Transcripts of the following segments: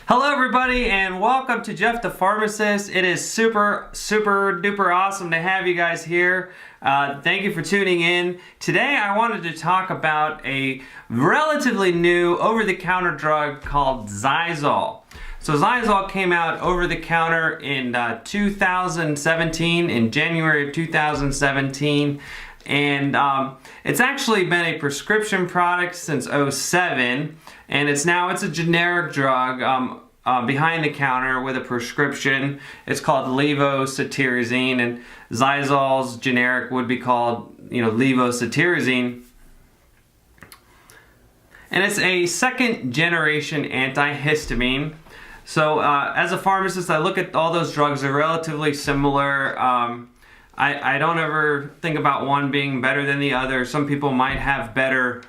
Hello everybody and welcome to Jeff the Pharmacist. It is super duper awesome to have you guys here. Thank you for tuning in. Today I wanted to talk about a relatively new over-the-counter drug called Xyzal. So Xyzal came out over-the-counter in 2017, in January of 2017. And it's actually been a prescription product since '07, and it's a generic drug behind the counter with a prescription. It's called levocetirizine, and Xyzal's generic would be called, levocetirizine. And it's a second generation antihistamine. So as a pharmacist, I look at all those drugs, they're relatively similar. I don't ever think about one being better than the other. Some people might have better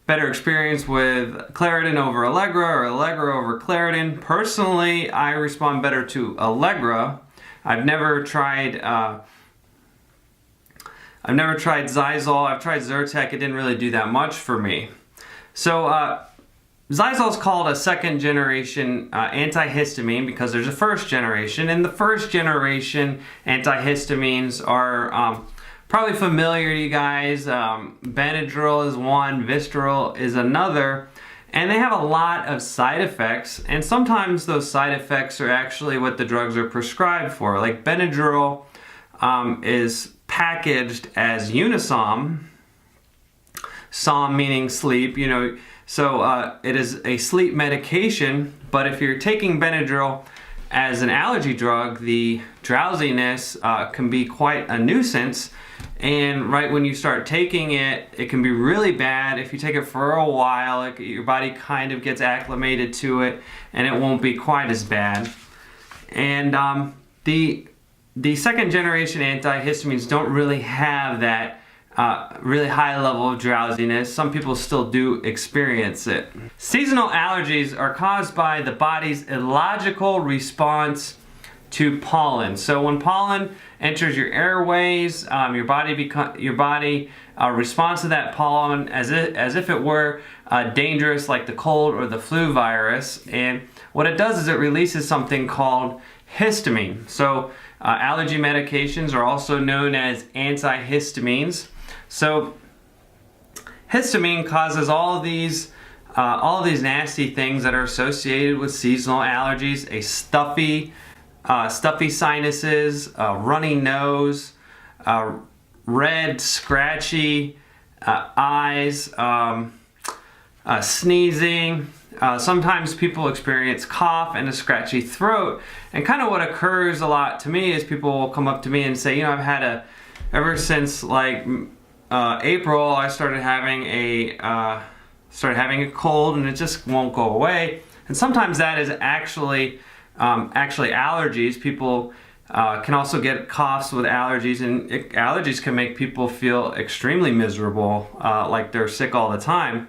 experience with Claritin over Allegra or Allegra over Claritin. Personally, I respond better to Allegra. I've never tried Xyzal. I've tried Zyrtec. It didn't really do that much for me. So Xyzal is called a second generation antihistamine because there's a first generation, and the first generation antihistamines are probably familiar to you guys. Benadryl is one, Vistaril is another, and they have a lot of side effects, and sometimes those side effects are actually what the drugs are prescribed for. Like Benadryl is packaged as Unisom, Som meaning sleep, so it is a sleep medication, but if you're taking Benadryl as an allergy drug, the drowsiness can be quite a nuisance. And right when you start taking it, it can be really bad. If you take it for a while, your body kind of gets acclimated to it, and it won't be quite as bad. And the second generation antihistamines don't really have that really high level of drowsiness. Some people still do experience it. Seasonal allergies are caused by the body's illogical response to pollen. So when pollen enters your airways, your body responds to that pollen as if it were dangerous, like the cold or the flu virus. And what it does is it releases something called histamine. So allergy medications are also known as antihistamines. So histamine causes all of these nasty things that are associated with seasonal allergies: a stuffy sinuses, runny nose, red, scratchy eyes, sneezing. Sometimes people experience cough and a scratchy throat. And kind of what occurs a lot to me is people will come up to me and say, I've had ever since like April, I started having a cold, and it just won't go away. And sometimes that is actually allergies. People can also get coughs with allergies, and allergies can make people feel extremely miserable, like they're sick all the time.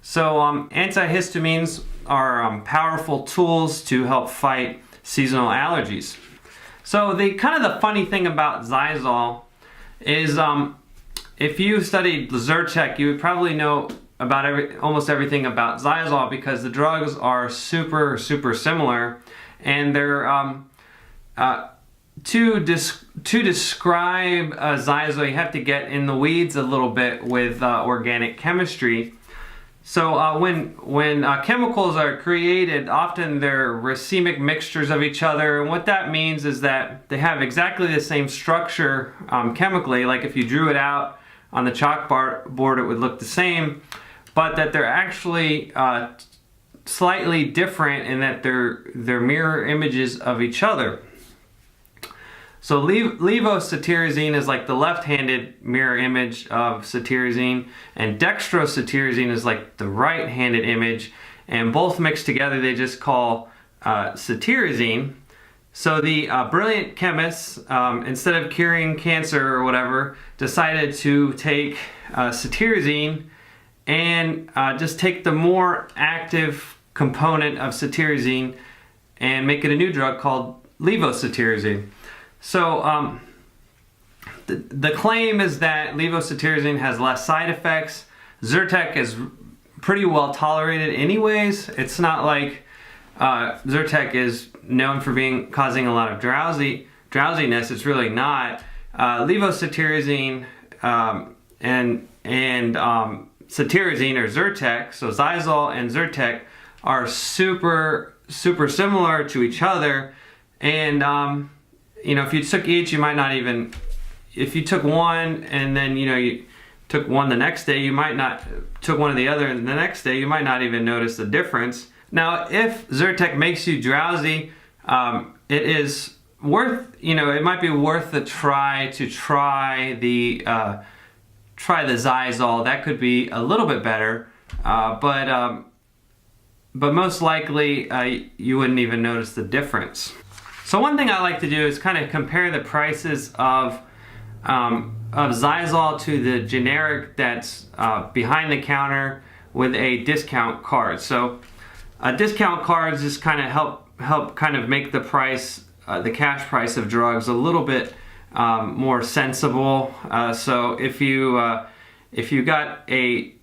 So antihistamines are powerful tools to help fight seasonal allergies. So the funny thing about Xyzal is if you studied Zyrtec, you would probably know about almost everything about Xyzal, because the drugs are super similar, and they're to describe Xyzal, you have to get in the weeds a little bit with organic chemistry. So when chemicals are created, often they're racemic mixtures of each other, and what that means is that they have exactly the same structure chemically. Like if you drew it out on the chalkboard, it would look the same, but that they're actually slightly different in that they're mirror images of each other. So levocetirizine is like the left-handed mirror image of cetirizine, and dextrocetirizine is like the right-handed image, and both mixed together they just call cetirizine. So the brilliant chemists, instead of curing cancer or whatever, decided to take cetirizine and just take the more active component of cetirizine and make it a new drug called levocetirizine. So the claim is that levocetirizine has less side effects. Zyrtec is pretty well tolerated anyways. It's not like Zyrtec is known for causing a lot of drowsiness. It's really not. Levocetirizine and cetirizine or Zyrtec, so Xyzal and Zyrtec are super similar to each other, and you know, if you took each, you might not even, if you took one and then you took one the next day, you might not, took one of the other and the next day, you might not even notice the difference. Now, if Zyrtec makes you drowsy, it is worth, it might be worth the try to try the Xyzal. That could be a little bit better, but most likely you wouldn't even notice the difference. So one thing I like to do is kind of compare the prices of Xyzal to the generic that's behind the counter with a discount card. So discount cards just kind of help kind of make the price, the cash price of drugs a little bit more sensible. So if you got a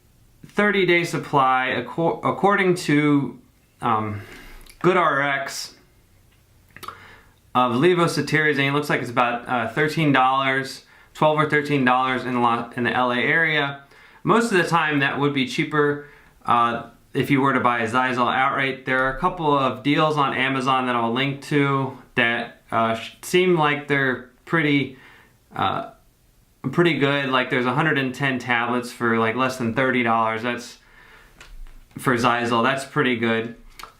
30-day supply, according to GoodRx, of levocetirizine, it looks like it's about $13, $12 or $13 in the LA area. Most of the time that would be cheaper if you were to buy a Xyzal outright. There are a couple of deals on Amazon that I'll link to that seem like they're pretty good. Like there's 110 tablets for like less than $30. That's for Xyzal. That's pretty good.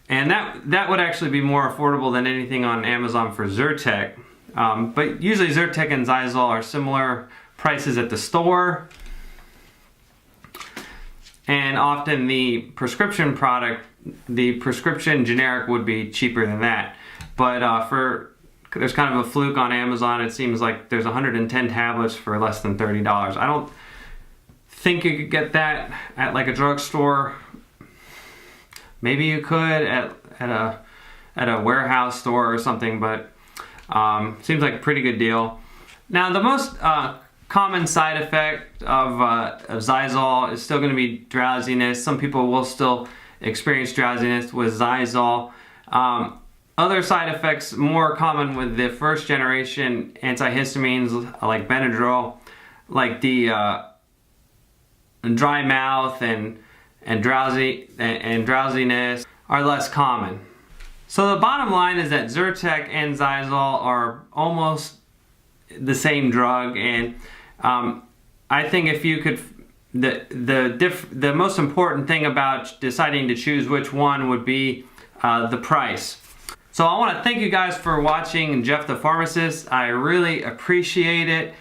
And that would actually be more affordable than anything on Amazon for Zyrtec. But usually Zyrtec and Xyzal are similar prices at the store. And often the prescription product, the prescription generic would be cheaper than that. But there's kind of a fluke on Amazon. It seems like there's 110 tablets for less than $30. I don't think you could get that at like a drugstore. Maybe you could at a warehouse store or something, but seems like a pretty good deal. Now the most common side effect of Xyzal is still going to be drowsiness. Some people will still experience drowsiness with Xyzal. Other side effects more common with the first generation antihistamines like Benadryl, like the dry mouth and drowsiness are less common. So the bottom line is that Zyrtec and Xyzal are almost the same drug, and I think if you could, the most important thing about deciding to choose which one would be the price. So I want to thank you guys for watching Jeff the Pharmacist. I really appreciate it.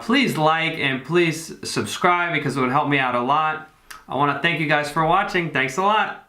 Please like and please subscribe because it would help me out a lot. I want to thank you guys for watching. Thanks a lot.